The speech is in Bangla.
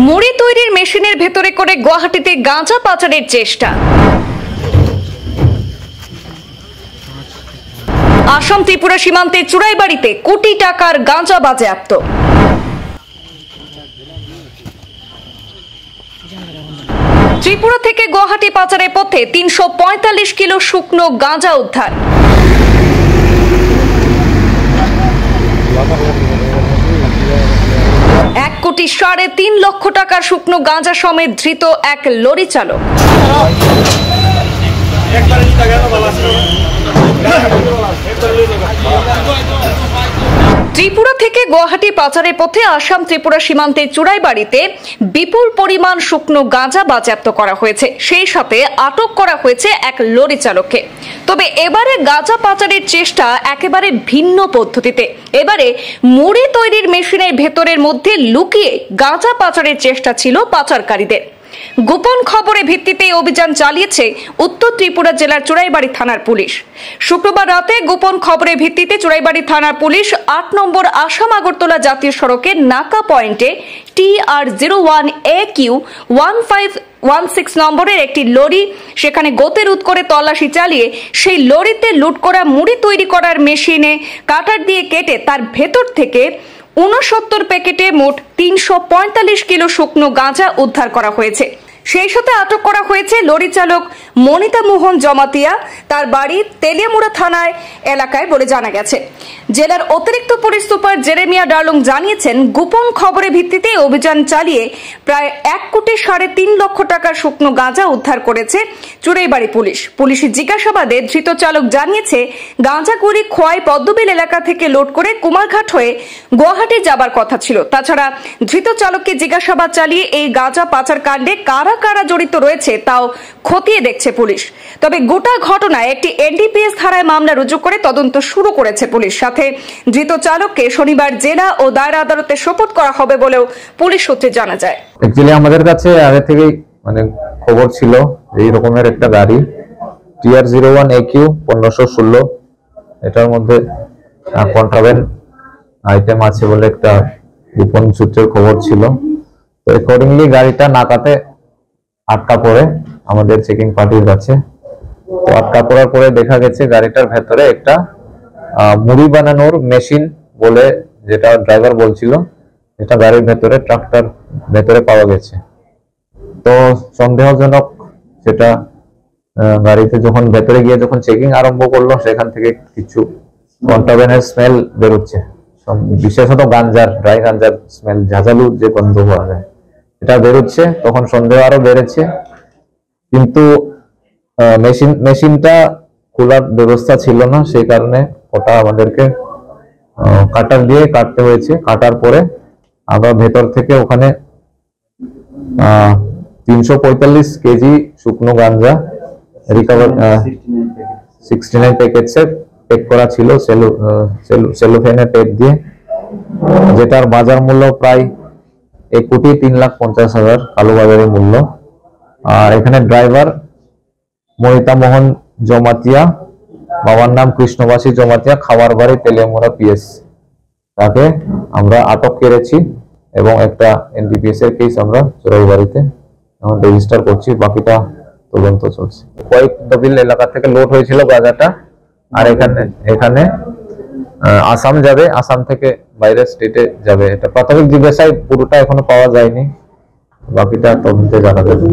মুড়ি তৈরির মেশিনের ভেতরে করে গুয়াহাটিতে গাঁজা পাচারের চেষ্টা। আসাম ত্রিপুরা সীমান্তে চুরাইবাড়িতে কোটি টাকার গাঁজা বাজেয়াপ্ত। ত্রিপুরা থেকে গুয়াহাটি পাচারের পথে ৩৪৫ কিলো শুকনো গাঁজা উদ্ধার। এক কোটি ৩.৫ লক্ষ টাকার শুকনো গাঁজা সমেত ধৃত এক লরি চালক। ত্রিপুরা থেকে গুয়াহাটি পাচারের পথে আসাম ত্রিপুরা সীমান্তে চুরাইবাড়িতে বিপুল পরিমাণ শুকনো গাঁজা বাজেয়াপ্ত করা হয়েছে, সেই সাথে আটক করা হয়েছে এক লরি চালককে। তবে এবারে গাঁজা পাচারের চেষ্টা একেবারে ভিন্ন পদ্ধতিতে। এবারে মুড়ি তৈরির মেশিনের ভেতরের মধ্যে লুকিয়ে গাঁজা পাচারের চেষ্টা ছিল পাচারকারীদের। গোপন খবরের ভিত্তিতে অভিযান চালিয়েছে উত্তর ত্রিপুরা জেলার চুরাইবাড়ি থানার পুলিশ। শুক্রবার রাতে গোপন খবরের ভিত্তিতে চুরাইবাড়ি থানার পুলিশ ৮ নম্বর আসাম আগরতলা জাতীয় সড়কের নাকা পয়েন্টে TR01AQ 1516 নম্বরের একটি লরি সেখানে গতি রোধ করে তল্লাশি চালিয়ে সেই লরিতে লুট করা মুড়ি তৈরি করার মেশিনে কাটার দিয়ে কেটে তার ভেতর থেকে ৬৯ প্যাকেটে মোট ৩৪৫ কিলো শুকনো গাঁজা উদ্ধার করা হয়েছে। সেই সাথে আটক করা হয়েছে লরি চালক মনিতা মোহন জমাতিয়া, তার বাড়ি তেলিয়ামুড়া থানায় এলাকায় বলে জানা গেছে। জেলার অতিরিক্ত পুলিশ সুপার জেরেমিয়া ডার্লং জানিয়েছেন, গোপন খবরের ভিত্তিতে অভিযান চালিয়ে প্রায় ১ কোটি ৩.৫ লক্ষ টাকার শুকনো গাঁজা উদ্ধার করেছে চুরাইবাড়ি পুলিশ। পুলিশের জিজ্ঞাসাবাদে ধৃত চালক জানিয়েছে, গাঁজাগুলি খোয়াই পদ্মবিল এলাকা থেকে লোড করে কুমারঘাট হয়ে গুয়াহাটি যাবার কথা ছিল। তাছাড়া ধৃত চালককে জিজ্ঞাসাবাদ চালিয়ে এই গাঁজা পাচার কাণ্ডে কারা কারা জড়িত রয়েছে তাও খতিয়ে দেখছে পুলিশ। তবে গোটা ঘটনায় একটি NDPS ধারায় মামলা রুজু করে তদন্ত শুরু করেছে পুলিশ। সাথে ধৃত চালককে শনিবার জেলা ও দায়রা আদালতে সোপর্দ করা হবে বলেও পুলিশ সূত্রে জানা যায়। অ্যাকচুয়ালি আমাদের কাছে আগে থেকেই খবর ছিল এই রকমের একটা গাড়ি TR01AQ 1516, এটার মধ্যে কন্ট্রাব্যান্ড আইটেম আছে বলে একটা গোপন সূত্রের খবর ছিল। তো অ্যাকর্ডিংলি গাড়িটা নাকাতে আটকা পড়ে আমাদের চেকিং পার্টির কাছে। তো আটকা পড়ার পরে দেখা গেছে গাড়িটার ভেতরে একটা মুড়ি বানানোর মেশিন বলে যেটা ড্রাইভার বলছিল, এটা গাড়ির ভেতরে ট্রাক্টর ভেতরে পাওয়া গেছে। তো সন্দেহজনক সেটা গাড়িতে যখন ভেতরে গিয়ে যখন চেকিং আরম্ভ করলো, সেখান থেকে কিছু কন্ট্রাব্যান্ডের স্মেল বেরোচ্ছে, বিশেষত গাঞ্জার, ড্রাই গাঞ্জার স্মেল, ঝাঁঝালু যে গন্ধ পাওয়া যায় এটা বেরোচ্ছে। তখন সন্দেহ আরো বেড়েছে, কিন্তু মেশিনটা খোলার ব্যবস্থা ছিল না, সেই কারণে ওটা আমাদেরকে কাটার দিয়ে কাটতে হয়েছে। কাটার পরে আমরা ভেতর থেকে ওখানে ৩৪৫ কেজি শুকনো গাঞ্জা রিকভার, 69 প্যাকেটসে প্যাক করা ছিল সেলোফেনের টেপ দিয়ে, যেটার বাজার মূল্য প্রায় ১,৩,৫০,০০০ কালোবাজারি মূল্য। আর এখানে ড্রাইভার মনিতা মোহন জমাতিয়া, বাবার নাম কৃষ্ণবাসী জমাতিয়া, খাওয়ার বাড়ি তেলিয়ামুড়া PS, তাকে আমরা আটক করেছি এবং একটা NDPS এর কেস আমরা চুরাইবাড়িতে এখন রেজিস্টার করছি। বাকিটা তদন্ত চলছে। পদ্মবিল এলাকা থেকে লোড হয়েছিল গাঁজাটা, আর এখানে আসাম যাবে, আসাম থেকে বাইরের স্টেটে যাবে। এটা প্রাথমিক জিজ্ঞাসায় পুরোটা এখনো পাওয়া যায়নি, বাকিটা তদন্তে জানা যাবে।